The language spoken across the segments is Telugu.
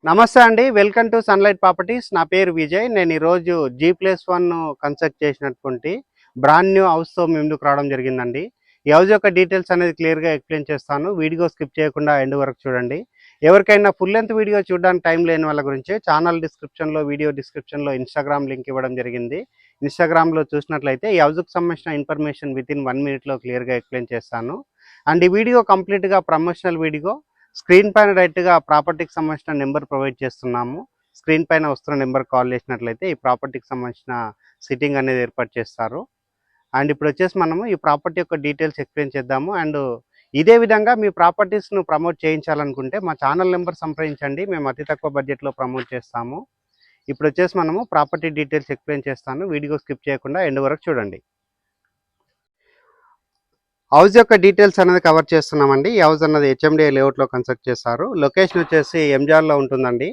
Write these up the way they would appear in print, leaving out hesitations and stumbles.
నమస్తే అండి. Welcome to sunlight properties. నా పేరు విజయ్. నేను ఈరోజు G+1 కన్స్ట్రక్ట్ చేసినటువంటి బ్రాండ్ న్యూ హౌస్‌తో మీ ముందుకు రావడం జరిగిందండి. ఈ హౌస్ యొక్క డీటెయిల్స్ అనేది క్లియర్‌గా ఎక్స్‌ప్లెయిన్ చేస్తాను. వీడియో స్కిప్ చేయకుండా ఎండ్ వరకు చూడండి. ఎవరికైనా ఫుల్ లెంగ్త్ వీడియో చూడడానికి టైం లేని వాళ్ళ గురించి ఛానల్ డిస్క్రిప్షన్‌లో, వీడియో డిస్క్రిప్షన్‌లో ఇన్‌స్టాగ్రామ్ లింక్ ఇవ్వడం జరిగింది. ఇన్‌స్టాగ్రామ్‌లో చూసినట్లయితే ఈ హౌస్‌కి సంబంధించిన ఇన్ఫర్మేషన్ వితిన్ 1 మినిట్‌లో క్లియర్‌గా ఎక్స్‌ప్లెయిన్ చేస్తాను. అండ్ ఈ వీడియో కంప్లీట్‌గా ప్రమోషనల్ వీడియో. స్క్రీన్ పైన డైరెక్ట్గా ప్రాపర్టీకి సంబంధించిన నెంబర్ ప్రొవైడ్ చేస్తున్నాము. స్క్రీన్ పైన వస్తున్న నెంబర్ కాల్ చేసినట్లయితే ఈ ప్రాపర్టీకి సంబంధించిన సిట్టింగ్ అనేది ఏర్పాటు చేస్తారు. అండ్ ఇప్పుడు వచ్చేసి మనము ఈ ప్రాపర్టీ యొక్క డీటెయిల్స్ ఎక్స్ప్లెయిన్ చేద్దాము. అండ్ ఇదే విధంగా మీ ప్రాపర్టీస్ను ప్రమోట్ చేయించాలనుకుంటే మా ఛానల్ నెంబర్ సంప్రదించండి. మేము అతి తక్కువ బడ్జెట్లో ప్రమోట్ చేస్తాము. ఇప్పుడు వచ్చేసి మనము ప్రాపర్టీ డీటెయిల్స్ ఎక్స్ప్లెయిన్ చేస్తాను. వీడియో స్కిప్ చేయకుండా ఎండ్ వరకు చూడండి. హౌస్ యొక్క డీటెయిల్స్ అనేది కవర్ చేస్తున్నామండి. ఈ హౌస్ అన్నది హెచ్ఎండిఏ లేఅవుట్లో కన్స్ట్రక్ట్ చేశారు. లొకేషన్ వచ్చేసి ఎంజాల్లో ఉంటుందండి.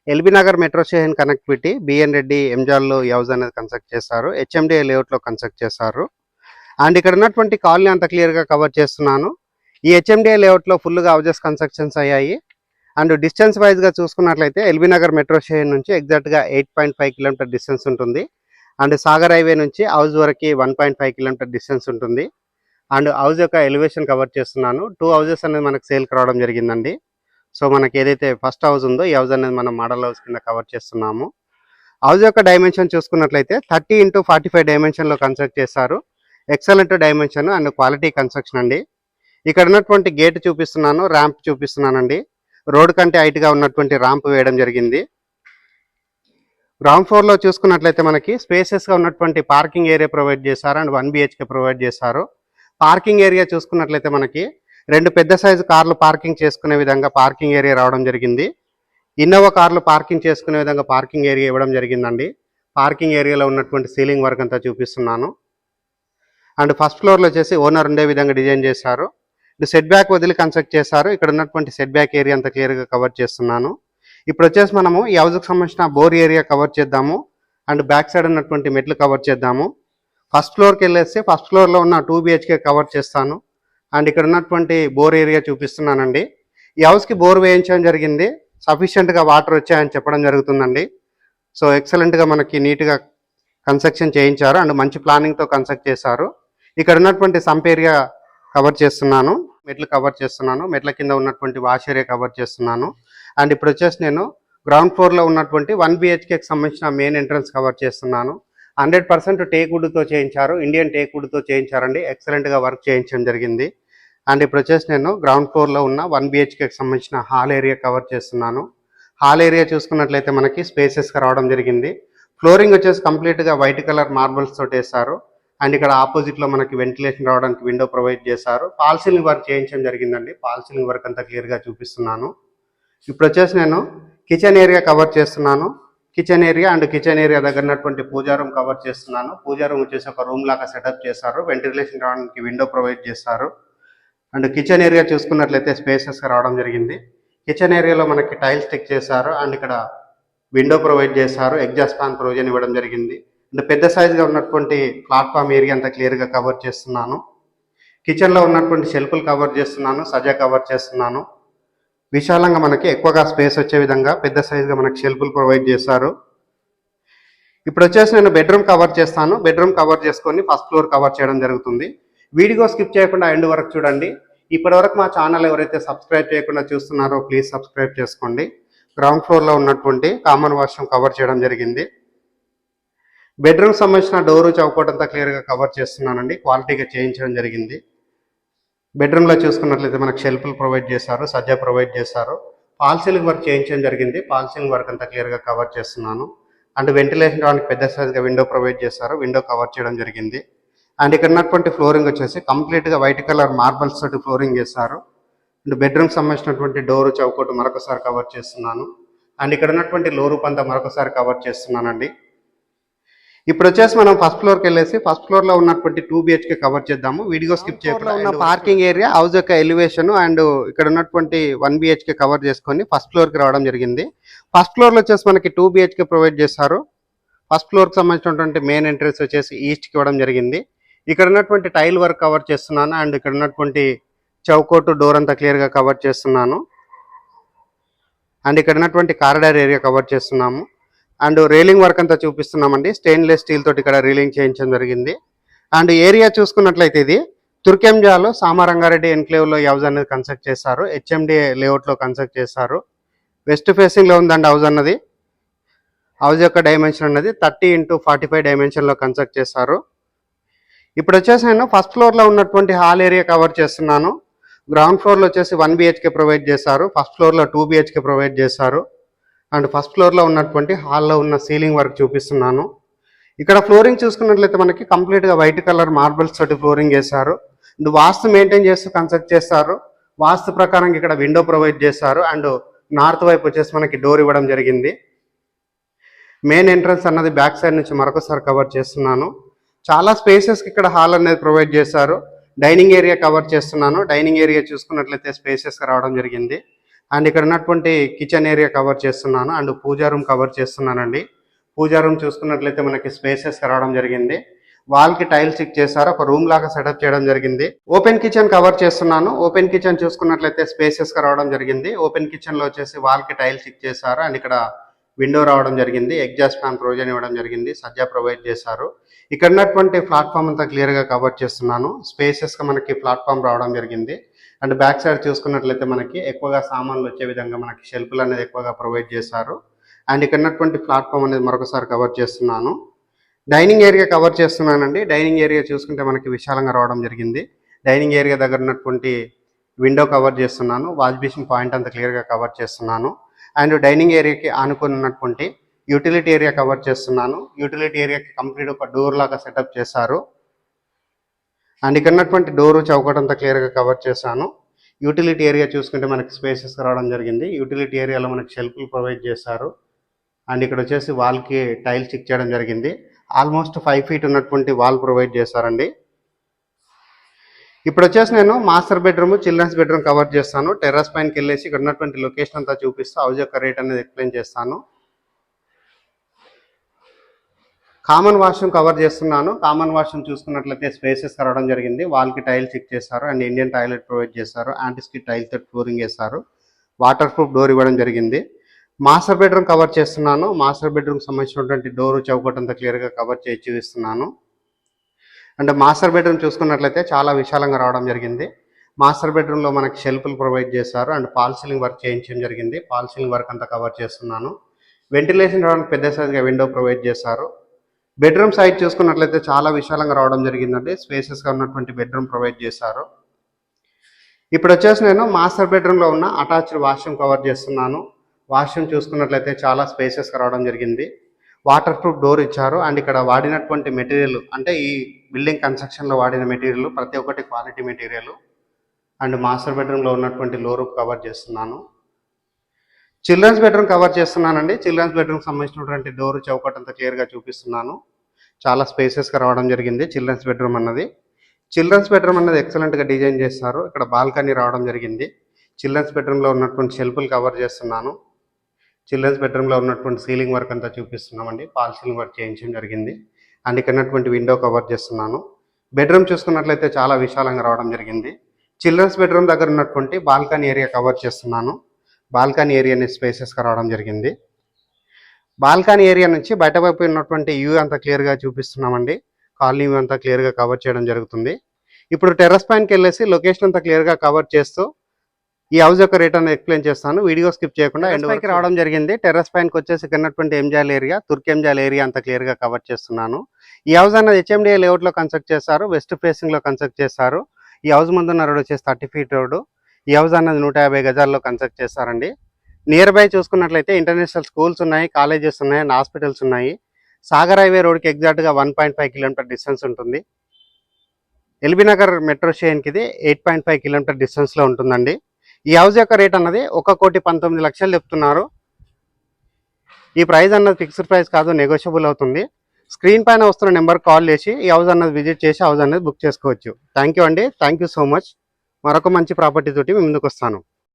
LB Nagar metro station connectivity BN Reddy ఎంజాల్లో ఈ హౌస్ అనేది కన్స్ట్రక్ట్ చేశారు. హెచ్ఎండిఏ లేఅవుట్లో కన్స్ట్రక్ట్ చేశారు. అండ్ ఇక్కడ ఉన్నటువంటి కాలనీ అంతా క్లియర్గా కవర్ చేస్తున్నాను. ఈ హెచ్ఎండిఏ లేఅవుట్లో ఫుల్గా హౌజెస్ కన్స్ట్రక్షన్స్ అయ్యాయి. అండ్ డిస్టెన్స్ వైజ్గా చూసుకున్నట్లయితే ఎల్బీ నగర్ మెట్రో స్టేషన్ నుంచి ఎగ్జాక్ట్గా 8.5 కిలోమీటర్ డిస్టెన్స్ ఉంటుంది. అండ్ సాగర్ హైవే నుంచి హౌస్ వరకు 1.5 కిలోమీటర్ డిస్టెన్స్ ఉంటుంది. అండ్ హౌస్ యొక్క ఎలివేషన్ కవర్ చేస్తున్నాను. 2 హౌసెస్ అనేది మనకు సేల్కి రావడం జరిగిందండి. సో మనకి ఏదైతే ఫస్ట్ హౌస్ ఉందో ఈ హౌస్ అనేది మనం మోడల్ హౌస్ కింద కవర్ చేస్తున్నాము. హౌస్ యొక్క డైమెన్షన్ చూసుకున్నట్లయితే 30x45 డైమెన్షన్లో కన్స్ట్రక్ట్ చేశారు. Excellent dimension and quality construction అండి. ఇక్కడ ఉన్నటువంటి గేట్ చూపిస్తున్నాను, ర్యాంప్ చూపిస్తున్నానండి. రోడ్ కంటే హైట్గా ఉన్నటువంటి ర్యాంప్ వేయడం జరిగింది. గ్రౌండ్ ఫ్లోర్లో చూసుకున్నట్లయితే మనకి స్పేసెస్గా ఉన్నటువంటి పార్కింగ్ ఏరియా ప్రొవైడ్ చేశారు అండ్ 1 BHK ప్రొవైడ్ చేశారు. పార్కింగ్ ఏరియా చూసుకున్నట్లయితే మనకి 2 పెద్ద సైజు కార్లు పార్కింగ్ చేసుకునే విధంగా పార్కింగ్ ఏరియా రావడం జరిగింది. ఇన్నోవా కార్లు పార్కింగ్ చేసుకునే విధంగా పార్కింగ్ ఏరియా ఇవ్వడం జరిగిందండి. పార్కింగ్ ఏరియాలో ఉన్నటువంటి సీలింగ్ వర్క్ అంతా చూపిస్తున్నాను. అండ్ ఫస్ట్ ఫ్లోర్లో వచ్చేసి ఓనర్ ఉండే విధంగా డిజైన్ చేశారు. సెట్ బ్యాక్ వదిలి కన్స్ట్రక్ట్ చేశారు. ఇక్కడ ఉన్నటువంటి సెట్ బ్యాక్ ఏరియా అంతా క్లియర్గా కవర్ చేస్తున్నాను. ఇప్పుడు వచ్చేసి మనము ఈ హౌస్కి సంబంధించిన బోర్ ఏరియా కవర్ చేద్దాము. అండ్ బ్యాక్ సైడ్ ఉన్నటువంటి మెట్లు కవర్ చేద్దాము. ఫస్ట్ ఫ్లోర్కి వెళ్ళేసి ఫస్ట్ ఫ్లోర్లో ఉన్న 2 BHK కవర్ చేస్తాను. అండ్ ఇక్కడ ఉన్నటువంటి బోర్ ఏరియా చూపిస్తున్నానండి. ఈ హౌస్కి బోర్ వేయించడం జరిగింది. సఫిషియెంట్గా వాటర్ వచ్చాయని చెప్పడం జరుగుతుందండి. సో ఎక్సలెంట్గా మనకి నీట్గా కన్స్ట్రక్షన్ చేయించారు అండ్ మంచి ప్లానింగ్తో కన్స్ట్రక్ట్ చేశారు. ఇక్కడ ఉన్నటువంటి సంప్ ఏరియా కవర్ చేస్తున్నాను, మెట్లు కవర్ చేస్తున్నాను, మెట్ల కింద ఉన్నటువంటి వాష్ ఏరియా కవర్ చేస్తున్నాను. అండ్ ఇప్పుడు వచ్చేసి నేను గ్రౌండ్ ఫ్లోర్లో ఉన్నటువంటి 1 BHKకి సంబంధించిన మెయిన్ ఎంట్రన్స్ కవర్ చేస్తున్నాను. 100% టేక్ వుడ్తో చేయించారు, ఇండియన్ టేక్ వుడ్తో చేయించారండి. ఎక్సలెంట్గా వర్క్ చేయించడం జరిగింది. అండ్ ఇప్పుడు వచ్చేసి నేను గ్రౌండ్ ఫ్లోర్లో ఉన్న 1 BHKకి సంబంధించిన హాల్ ఏరియా కవర్ చేస్తున్నాను. హాల్ ఏరియా చూసుకున్నట్లయితే మనకి స్పేసెస్గా రావడం జరిగింది. ఫ్లోరింగ్ వచ్చేసి కంప్లీట్గా వైట్ కలర్ మార్బల్స్ తోటి వేశారు. అండ్ ఇక్కడ ఆపోజిట్లో మనకి వెంటిలేషన్ రావడానికి విండో ప్రొవైడ్ చేశారు. ఫాల్ సీలింగ్ వర్క్ చేయించడం జరిగిందండి. ఫాల్ సీలింగ్ వర్క్ అంతా క్లియర్గా చూపిస్తున్నాను. ఇప్పుడు వచ్చేసి నేను కిచెన్ ఏరియా కవర్ చేస్తున్నాను. Kitchen area and kitchen area దగ్గర ఉన్నటువంటి పూజా రూమ్ కవర్ చేస్తున్నాను. పూజా రూమ్ వచ్చేసి ఒక రూమ్ లాగా సెటప్ చేశారు. వెంటిలేషన్ రావడానికి విండో ప్రొవైడ్ చేశారు. అండ్ కిచెన్ ఏరియా చూసుకున్నట్లయితే స్పేసెస్గా రావడం జరిగింది. కిచెన్ ఏరియాలో మనకి టైల్స్ స్టిక్ చేశారు అండ్ ఇక్కడ విండో ప్రొవైడ్ చేశారు. ఎగ్జాస్ట్ ఫ్యాన్ ప్రొవిజన్ ఇవ్వడం జరిగింది. అండ్ పెద్ద సైజుగా ఉన్నటువంటి ప్లాట్ఫామ్ ఏరియా అంతా క్లియర్గా కవర్ చేస్తున్నాను. కిచెన్లో ఉన్నటువంటి షెల్ఫ్లు కవర్ చేస్తున్నాను, సజా కవర్ చేస్తున్నాను. విశాలంగా మనకి ఎక్కువగా స్పేస్ వచ్చే విధంగా పెద్ద సైజుగా మనకి షెల్ఫ్లు ప్రొవైడ్ చేశారు. ఇప్పుడు వచ్చేసి నేను బెడ్రూమ్ కవర్ చేస్తాను. బెడ్రూమ్ కవర్ చేసుకొని ఫస్ట్ ఫ్లోర్ కవర్ చేయడం జరుగుతుంది. వీడియో స్కిప్ చేయకుండా ఎండ్ వరకు చూడండి. ఇప్పటివరకు మా ఛానల్ ఎవరైతే సబ్స్క్రైబ్ చేయకుండా చూస్తున్నారో ప్లీజ్ సబ్స్క్రైబ్ చేసుకోండి. గ్రౌండ్ ఫ్లోర్లో ఉన్నటువంటి కామన్ వాష్రూమ్ కవర్ చేయడం జరిగింది. బెడ్రూమ్ సంబంధించిన డోరు చౌకోట్ అంతా క్లియర్గా కవర్ చేస్తున్నానండి. క్వాలిటీగా చేయించడం జరిగింది. బెడ్రూమ్లో చూసుకున్నట్లయితే మనకు షెల్ఫ్లు ప్రొవైడ్ చేశారు, సజ్జా ప్రొవైడ్ చేశారు. ఫాల్ సీలింగ్ వర్క్ చేయించడం జరిగింది. ఫాల్ సీలింగ్ వర్క్ అంతా క్లియర్గా కవర్ చేస్తున్నాను. అండ్ వెంటిలేషన్ రావడానికి పెద్ద సైజ్గా విండో ప్రొవైడ్ చేశారు. విండో కవర్ చేయడం జరిగింది. అండ్ ఇక్కడ ఉన్నటువంటి ఫ్లోరింగ్ వచ్చేసి కంప్లీట్గా వైట్ కలర్ మార్బల్స్ తోటి ఫ్లోరింగ్ చేశారు. అండ్ బెడ్రూమ్కి సంబంధించినటువంటి డోరు చౌకోట్ మరొకసారి కవర్ చేస్తున్నాను. అండ్ ఇక్కడ ఉన్నటువంటి లో రూప్ అంతా మరొకసారి కవర్ చేస్తున్నానండి. ఇప్పుడు వచ్చేసి మనం ఫస్ట్ ఫ్లోర్కి వెళ్ళేసి ఫస్ట్ ఫ్లోర్లో ఉన్నటువంటి 2 BHK కవర్ చేద్దాము. వీడియో స్కిప్ చేయకుండా ఉన్న పార్కింగ్ ఏరియా, హౌస్ యొక్క ఎలివేషన్ అండ్ ఇక్కడ ఉన్నటువంటి 1 BHK కవర్ చేసుకొని ఫస్ట్ ఫ్లోర్కి రావడం జరిగింది. ఫస్ట్ ఫ్లోర్లో వచ్చేసి మనకి 2 BHK ప్రొవైడ్ చేశారు. ఫస్ట్ ఫ్లోర్కి సంబంధించినటువంటి మెయిన్ ఎంట్రన్స్ వచ్చేసి ఈస్ట్కి ఇవ్వడం జరిగింది. ఇక్కడ ఉన్నటువంటి టైల్ వర్క్ కవర్ చేస్తున్నాను అండ్ ఇక్కడ ఉన్నటువంటి చౌకోటు డోర్ అంతా క్లియర్గా కవర్ చేస్తున్నాను. అండ్ ఇక్కడ ఉన్నటువంటి కారిడార్ ఏరియా కవర్ చేస్తున్నాము. అండ్ రైలింగ్ వర్క్ అంతా చూపిస్తున్నామండి. స్టెయిన్లెస్ స్టీల్ తోటి ఇక్కడ రీలింగ్ చేయించడం జరిగింది. అండ్ ఏరియా చూసుకున్నట్లయితే ఇది తుర్కెంజాలో సామారంగారెడ్డి ఎన్క్లేవ్లో ఈ హౌస్ అనేది కన్స్ట్రక్ట్ చేశారు. హెచ్ఎండి లేఅవుట్లో కన్స్ట్రక్ట్ చేశారు. వెస్ట్ ఫేసింగ్లో ఉందండి హౌస్ అన్నది. హౌస్ యొక్క డైమెన్షన్ అన్నది 30x45 డైమెన్షన్లో కన్స్ట్రక్ట్ చేశారు. ఇప్పుడు వచ్చేసి నేను ఫస్ట్ ఫ్లోర్లో ఉన్నటువంటి హాల్ ఏరియా కవర్ చేస్తున్నాను. గ్రౌండ్ ఫ్లోర్లో వచ్చేసి 1 BHK ప్రొవైడ్ చేశారు. ఫస్ట్ ఫ్లోర్లో 2 BHK ప్రొవైడ్ చేశారు. అండ్ ఫస్ట్ ఫ్లోర్లో ఉన్నటువంటి హాల్లో ఉన్న సీలింగ్ వర్క్ చూపిస్తున్నాను. ఇక్కడ ఫ్లోరింగ్ చూసుకున్నట్లయితే మనకి కంప్లీట్గా వైట్ కలర్ మార్బల్స్ తోటి ఫ్లోరింగ్ చేశారు. అండ్ వాస్తు మెయింటైన్ చేస్తూ కన్స్ట్రక్ట్ చేస్తారు. వాస్తు ప్రకారం ఇక్కడ విండో ప్రొవైడ్ చేశారు. అండ్ నార్త్ వైపు వచ్చేసి మనకి డోర్ ఇవ్వడం జరిగింది. మెయిన్ ఎంట్రన్స్ అన్నది బ్యాక్ సైడ్ నుంచి మరొకసారి కవర్ చేస్తున్నాను. చాలా స్పేసెస్కి ఇక్కడ హాల్ అనేది ప్రొవైడ్ చేశారు. డైనింగ్ ఏరియా కవర్ చేస్తున్నాను. డైనింగ్ ఏరియా చూసుకున్నట్లయితే స్పేసెస్గా రావడం జరిగింది. అండ్ ఇక్కడ ఉన్నటువంటి కిచెన్ ఏరియా కవర్ చేస్తున్నాను. అండ్ పూజా రూమ్ కవర్ చేస్తున్నానండి. పూజా రూమ్ చూసుకున్నట్లయితే మనకి స్పేసెస్గా రావడం జరిగింది. వాల్కి టైల్స్ స్టిక్ చేశారు. ఒక రూమ్ లాగా సెటప్ చేయడం జరిగింది. ఓపెన్ కిచెన్ కవర్ చేస్తున్నాను. ఓపెన్ కిచెన్ చూసుకున్నట్లయితే స్పేసెస్గా రావడం జరిగింది. ఓపెన్ కిచెన్లో వచ్చేసి వాల్కి టైల్స్ స్టిక్ చేశారు. అండ్ ఇక్కడ విండో రావడం జరిగింది. ఎగ్జాస్ట్ ఫ్యాన్ ప్రొవిజన్ ఇవ్వడం జరిగింది. సజ్జా ప్రొవైడ్ చేశారు. ఇక్కడ ఉన్నటువంటి ప్లాట్ఫామ్ అంతా క్లియర్గా కవర్ చేస్తున్నాను. స్పేసెస్గా మనకి ప్లాట్ఫామ్ రావడం జరిగింది. అండ్ బ్యాక్ సైడ్ చూసుకున్నట్లయితే మనకి ఎక్కువగా సామాన్లు వచ్చే విధంగా మనకి షెల్ఫ్లు అనేది ఎక్కువగా ప్రొవైడ్ చేశారు. అండ్ ఇక్కడ ఉన్నటువంటి ప్లాట్ఫామ్ అనేది మరొకసారి కవర్ చేస్తున్నాను. డైనింగ్ ఏరియా కవర్ చేస్తున్నానండి. డైనింగ్ ఏరియా చూసుకుంటే మనకి విశాలంగా రావడం జరిగింది. డైనింగ్ ఏరియా దగ్గర ఉన్నటువంటి విండో కవర్ చేస్తున్నాను. వాష్ బేసిన్ పాయింట్ అంతా క్లియర్గా కవర్ చేస్తున్నాను. అండ్ డైనింగ్ ఏరియాకి ఆనుకుని ఉన్నటువంటి యూటిలిటీ ఏరియా కవర్ చేస్తున్నాను. యూటిలిటీ ఏరియాకి కంప్లీట్ ఒక డోర్ లాగా సెటప్ చేశారు. అండ్ ఇక్కడ ఉన్నటువంటి డోరు చౌకటంతా క్లియర్గా కవర్ చేశాను. యూటిలిటీ ఏరియా చూసుకుంటే మనకి స్పేసెస్ రావడం జరిగింది. యూటిలిటీ ఏరియాలో మనకి షెల్ఫ్లు ప్రొవైడ్ చేశారు. అండ్ ఇక్కడ వచ్చేసి వాల్కి టైల్స్ స్టిక్ చేయడం జరిగింది. ఆల్మోస్ట్ 5 feet ఉన్నటువంటి వాల్ ప్రొవైడ్ చేశారండి. ఇప్పుడు వచ్చేసి నేను master bedroom, children's bedroom cover చేస్తాను. టెర్రస్ పైనకి వెళ్ళేసి ఇక్కడ ఉన్నటువంటి లొకేషన్ అంతా చూపిస్తూ హౌస్ యొక్క రేట్ అనేది ఎక్స్ప్లెయిన్ చేస్తాను. కామన్ వాష్రూమ్ కవర్ చేస్తున్నాను. కామన్ వాష్రూమ్ చూసుకున్నట్లయితే స్పేసెస్ రావడం జరిగింది. వాల్కి టైల్స్ స్టిక్ చేశారు. అండ్ ఇండియన్ టాయిలెట్ ప్రొవైడ్ చేశారు. యాంటీస్కిడ్ టైల్స్ తోటి ఫ్లోరింగ్ చేశారు. వాటర్ ప్రూఫ్ డోర్ ఇవ్వడం జరిగింది. మాస్టర్ బెడ్రూమ్ కవర్ చేస్తున్నాను. మాస్టర్ బెడ్రూమ్కి సంబంధించినటువంటి డోరు చౌకటంతా క్లియర్గా కవర్ చేసి చూపిస్తున్నాను. అండ్ మాస్టర్ బెడ్రూమ్ చూసుకున్నట్లయితే చాలా విశాలంగా రావడం జరిగింది. మాస్టర్ బెడ్రూమ్లో మనకి షెల్ఫ్లు ప్రొవైడ్ చేశారు. అండ్ ఫాల్ సీలింగ్ వర్క్ చేయించడం జరిగింది. ఫాల్ సీలింగ్ వర్క్ అంతా కవర్ చేస్తున్నాను. వెంటిలేషన్ రావడానికి పెద్ద సైజ్గా విండో ప్రొవైడ్ చేశారు. బెడ్రూమ్ సైజ్ చూసుకున్నట్లయితే చాలా విశాలంగా రావడం జరిగిందండి. స్పేసెస్గా ఉన్నటువంటి బెడ్రూమ్ ప్రొవైడ్ చేశారు. ఇప్పుడు వచ్చేసి నేను మాస్టర్ బెడ్రూమ్లో ఉన్న అటాచ్డ్ వాష్రూమ్ కవర్ చేస్తున్నాను. వాష్రూమ్ చూసుకున్నట్లయితే చాలా స్పేసెస్గా రావడం జరిగింది. వాటర్ ప్రూఫ్ డోర్ ఇచ్చారు. అండ్ ఇక్కడ వాడినటువంటి మెటీరియల్ అంటే ఈ బిల్డింగ్ కన్స్ట్రక్షన్లో వాడిన మెటీరియల్ ప్రతి ఒక్కటి క్వాలిటీ మెటీరియల్. అండ్ మాస్టర్ బెడ్రూమ్లో ఉన్నటువంటి లో రూఫ్ కవర్ చేస్తున్నాను. చిల్డ్రన్స్ బెడ్రూమ్ కవర్ చేస్తున్నానండి. చిల్డ్రన్స్ బెడ్రూమ్కి సంబంధించినటువంటి డోర్ చౌకట్ అంతా క్లియర్గా చూపిస్తున్నాను. చాలా స్పేసెస్గా రావడం జరిగింది చిల్డ్రన్స్ బెడ్రూమ్ అన్నది. చిల్డ్రన్స్ బెడ్రూమ్ అన్నది ఎక్సలెంట్గా డిజైన్ చేస్తారు. ఇక్కడ బాల్కనీ రావడం జరిగింది. చిల్డ్రన్స్ బెడ్రూమ్లో ఉన్నటువంటి షెల్ఫ్లు కవర్ చేస్తున్నాను. చిల్డ్రన్స్ బెడ్రూమ్లో ఉన్నటువంటి సీలింగ్ వర్క్ అంతా చూపిస్తున్నామండి. ఫాల్ సీలింగ్ వర్క్ చేయించడం జరిగింది. అండ్ ఇక్కడ ఉన్నటువంటి విండో కవర్ చేస్తున్నాను. బెడ్రూమ్ చూసుకున్నట్లయితే చాలా విశాలంగా రావడం జరిగింది. చిల్డ్రన్స్ బెడ్రూమ్ దగ్గర ఉన్నటువంటి బాల్కనీ ఏరియా కవర్ చేస్తున్నాను. బాల్కనీ ఏరియాని స్పేసెస్గా రావడం జరిగింది. బాల్కనీ ఏరియా నుంచి బయట వైపు ఉన్నటువంటి వ్యూ అంతా క్లియర్గా చూపిస్తున్నామండి. కాలనీ వ్యూ అంతా క్లియర్గా కవర్ చేయడం జరుగుతుంది. ఇప్పుడు టెర్రస్ పైనకి వెళ్ళేసి లొకేషన్ అంతా క్లియర్గా కవర్ చేస్తూ ఈ హౌస్ యొక్క రేట్ అనేది ఎక్స్ప్లెయిన్ చేస్తాను. వీడియో స్కిప్ చేయకుండా ఎండ్ పైకి రావడం జరిగింది. టెర్రస్ పైనకి వచ్చేసి ఉన్నటువంటి ఎంజాల్ ఏరియా, తుర్కెంజాల్ ఏరియా అంతా క్లియర్గా కవర్ చేస్తున్నాను. ఈ హౌస్ అన్నది హెచ్ఎండిఏ లేఅవుట్లో కన్స్ట్రక్ట్ చేస్తారు. వెస్ట్ ఫేసింగ్లో కన్స్ట్రక్ట్ చేస్తారు. ఈ హౌస్ ముందున్న రోడ్ వచ్చేసి 30 feet రోడ్డు. ఈ హౌస్ అన్నది 150 గజాల్లో కన్స్ట్రక్ట్ చేస్తారండి. నియర్ బై చూసుకున్నట్లయితే ఇంటర్నేషనల్ స్కూల్స్ ఉన్నాయి, కాలేజెస్ ఉన్నాయి, అండ్ హాస్పిటల్స్ ఉన్నాయి. సాగర్ హైవే రోడ్కి ఎగ్జాక్ట్గా 1.5 kilometer డిస్టెన్స్ ఉంటుంది. ఎల్బీ నగర్ మెట్రో స్టేషన్కి ఇది 8.5 kilometer డిస్టెన్స్లో ఉంటుందండి. ఈ హౌస్ యొక్క రేట్ అన్నది 1,19,00,000 చెప్తున్నారు. ఈ ప్రైస్ అన్నది ఫిక్స్డ్ ప్రైస్ కాదు, నెగోషియబుల్ అవుతుంది. స్క్రీన్ పైన వస్తున్న నెంబర్ కాల్ చేసి ఈ హౌస్ అన్నది విజిట్ చేసి హౌస్ అనేది బుక్ చేసుకోవచ్చు. థ్యాంక్ యూ అండి. Thank you so much. మరొక మంచి ప్రాపర్టీ తోటి మీ ముందుకు వస్తాను.